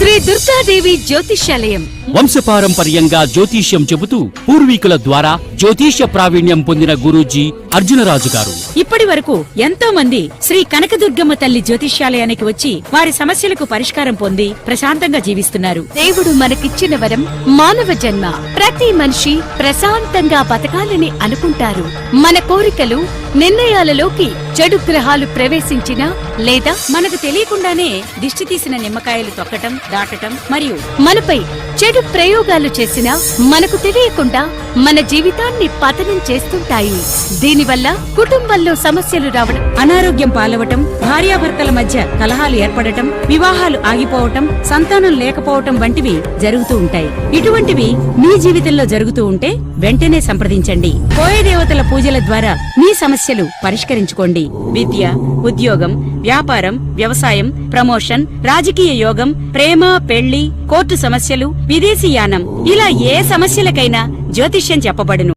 శ్రీ దుర్గాదేవి జ్యోతిష్యాలయం వంశపారంపర్యంగా జ్యోతిష్యం చెబుతూ పూర్వీకుల ద్వారా జ్యోతిష్య ప్రావీణ్యం పొందిన గురూజీ అర్జునరాజు గారు ఇప్పటి వరకు ఎంతో మంది శ్రీ కనకదుర్గమ్మ తల్లి జ్యోతిష్యాలయానికి వచ్చి వారి సమస్యలకు పరిష్కారం పొంది ప్రశాంతంగా జీవిస్తున్నారు. దేవుడు మనకిచ్చిన వరం మానవ జన్మ. ప్రతి మనిషి ప్రశాంతంగా బతకాలని అనుకుంటారు. మన కోరికలు నిర్ణయాలలోకి చెడు గ్రహాలు ప్రవేశించినా లేదా మనకు తెలియకుండానే దిష్టి తీసిన నిమ్మకాయలు తొక్కటం, దాటటం మరియు మనపై చెడు ప్రయోగాలు చేసినా మనకు తెలియకుండా మన జీవితాన్ని పతనం చేస్తుంటాయి. దీనివల్ల కుటుంబంలో సమస్యలు రావడం, అనారోగ్యం పాలవటం, భార్యాభర్తల మధ్య కలహాలు ఏర్పడటం, వివాహాలు ఆగిపోవటం, సంతానం లేకపోవటం వంటివి జరుగుతూ ఉంటాయి. ఇటువంటివి మీ జీవితంలో జరుగుతూ ఉంటే వెంటనే సంప్రదించండి. కోయ దేవతల పూజల ద్వారా మీ సమస్యలు పరిష్కరించుకోండి. విద్య, ఉద్యోగం, వ్యాపారం, వ్యవసాయం, ప్రమోషన్, రాజకీయ యోగం, ప్రేమ, పెళ్లి, కోర్టు సమస్యలు, విదేశీయానం ఇలా ఏ సమస్యలకైనా జ్యోతిష్యం చెప్పబడును.